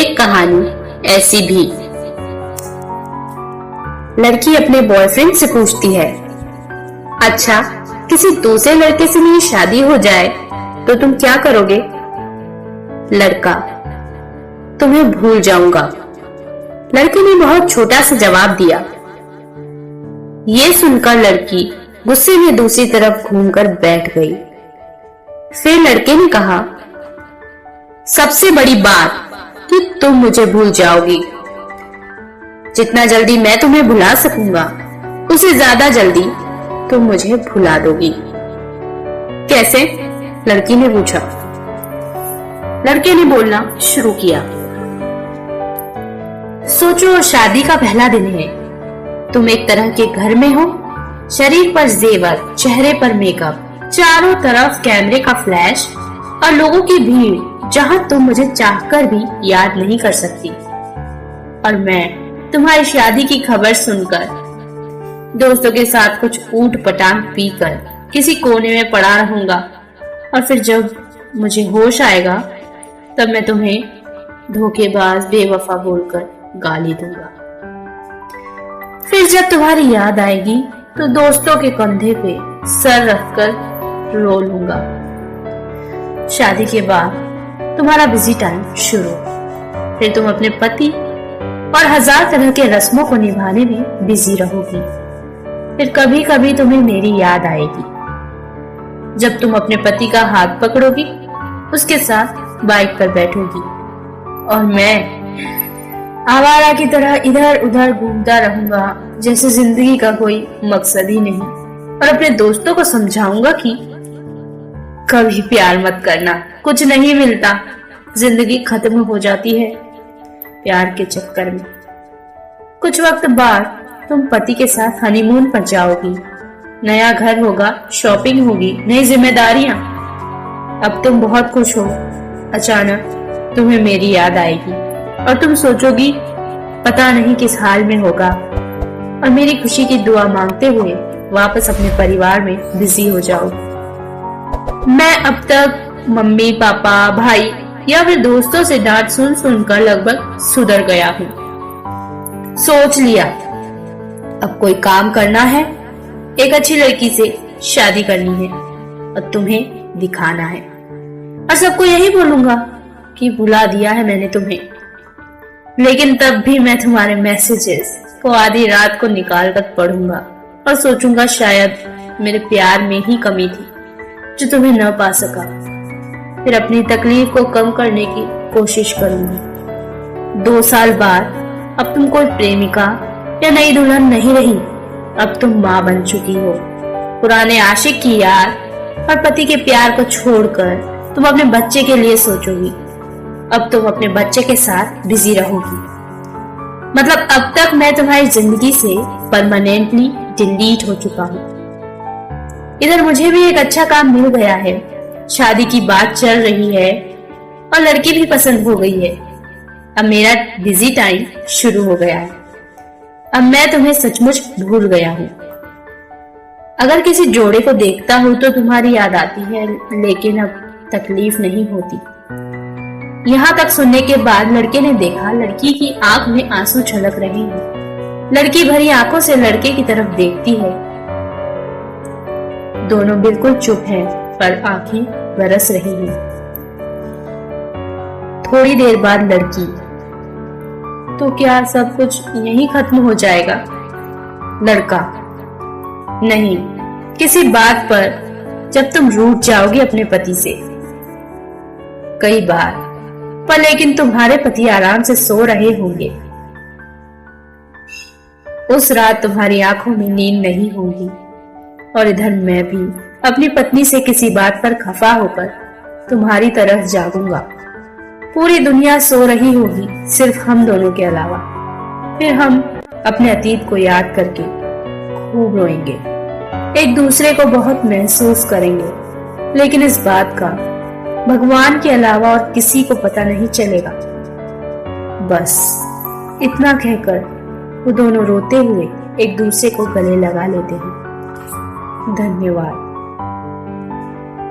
एक कहानी ऐसी भी। लड़की अपने बॉयफ्रेंड से पूछती है, अच्छा किसी दूसरे लड़के से मेरी शादी हो जाए तो तुम क्या करोगे? लड़का, तुम्हें भूल जाऊंगा। लड़की ने बहुत छोटा सा जवाब दिया। ये सुनकर लड़की गुस्से में दूसरी तरफ घूमकर बैठ गई। फिर लड़के ने कहा, सबसे बड़ी बात कि तुम मुझे भूल जाओगी। जितना जल्दी मैं तुम्हें भुला सकूंगा उससे ज्यादा जल्दी तुम मुझे भुला दोगी। कैसे? लड़की ने पूछा। लड़के ने बोलना शुरू किया, सोचो शादी का पहला दिन है। तुम एक तरह के घर में हो, शरीर पर जेवर, चेहरे पर मेकअप, चारों तरफ कैमरे का फ्लैश और लोगों की भीड़ जहां तुम मुझे चाहकर भी याद नहीं कर सकती। और मैं तुम्हारी शादी की खबर सुनकर दोस्तों के साथ कुछ ऊट पटांग पीकर किसी कोने में पड़ा रहूंगा और फिर जब मुझे होश आएगा तब मैं तुम्हें धोखेबाज, बेवफा बोलकर गाली दूंगा। फिर जब तुम्हारी याद आएगी तो दोस्तों के कंधे पे सर रखकर रो लूंगा। शादी के बाद तुम्हारा बिजी टाइम शुरू। फिर तुम अपने पति और हजार तरह के रस्मों को निभाने में बिजी रहोगी। फिर कभी कभी तुम्हें मेरी याद आएगी जब तुम अपने पति का हाथ पकड़ोगी, उसके साथ बाइक पर बैठोगी और मैं आवारा की तरह इधर उधर घूमता रहूंगा जैसे जिंदगी का कोई मकसद ही नहीं। और अपने दोस्तों को समझाऊंगा कि कभी प्यार मत करना, कुछ नहीं मिलता, जिंदगी खत्म हो जाती है प्यार के चक्कर में। कुछ वक्त बाद तुम पति के साथ हनीमून पर जाओगी। नया घर होगा, शॉपिंग होगी, नई जिम्मेदारियां। अब तुम बहुत खुश हो, अचानक तुम्हें मेरी याद आएगी और तुम सोचोगी पता नहीं किस हाल में होगा और मेरी खुशी की दुआ मांगते हुए वापस अपने परिवार में बिजी हो जाओगी। मैं अब तक मम्मी, पापा, भाई या फिर दोस्तों से डांट सुन सुनकर लगभग सुधर गया हूँ। सोच लिया अब कोई काम करना है, एक अच्छी लड़की से शादी करनी है और तुम्हें दिखाना है और सबको यही बोलूंगा कि भुला दिया है मैंने तुम्हें। लेकिन तब भी मैं तुम्हारे मैसेजेस को आधी रात को निकाल कर पढ़ूंगा और सोचूंगा शायद मेरे प्यार में ही कमी थी जो तुम्हें न पा सका। फिर अपनी तकलीफ को कम करने की कोशिश करूंगी। 2 साल बाद अब तुम कोई प्रेमिका या नई दुल्हन नहीं रही, अब तुम माँ बन चुकी हो। पुराने आशिक की याद और पति के प्यार को छोड़कर तुम अपने बच्चे के लिए सोचोगी। अब तुम अपने बच्चे के साथ बिजी रहोगी। मतलब अब तक मैं तुम्हारी जिंदगी से परमानेंटली डिलीट हो चुका हूँ। इधर मुझे भी एक अच्छा काम मिल गया है, शादी की बात चल रही है और लड़की भी पसंद हो गई है। अब मेरा बिजी टाइम शुरू हो गया है। अब मैं तुम्हें सचमुच भूल गया हूँ। अगर किसी जोड़े को देखता हूँ तो तुम्हारी याद आती है, लेकिन अब तकलीफ नहीं होती। यहाँ तक सुनने के बाद लड़के ने देखा लड़की की आंख में आंसू छलक रहे हैं। लड़की भरी आंखों से लड़के की तरफ देखती है। दोनों बिल्कुल चुप हैं, पर आंखें बरस रही हैं। थोड़ी देर बाद लड़की, तो क्या सब कुछ यहीं खत्म हो जाएगा? लड़का, नहीं, किसी बात पर जब तुम रूठ जाओगी अपने पति से। कई बार, पर लेकिन तुम्हारे पति आराम से सो रहे होंगे। उस रात तुम्हारी आंखों में नींद नहीं होगी और इधर मैं भी अपनी पत्नी से किसी बात पर खफा होकर तुम्हारी तरफ जागूंगा। पूरी दुनिया सो रही होगी, सिर्फ हम दोनों के अलावा। फिर हम अपने अतीत को याद करके खूब रोएंगे, एक दूसरे को बहुत महसूस करेंगे, लेकिन इस बात का भगवान के अलावा और किसी को पता नहीं चलेगा। बस इतना कहकर वो दोनों रोते हुए एक दूसरे को गले लगा लेते हैं। धन्यवाद।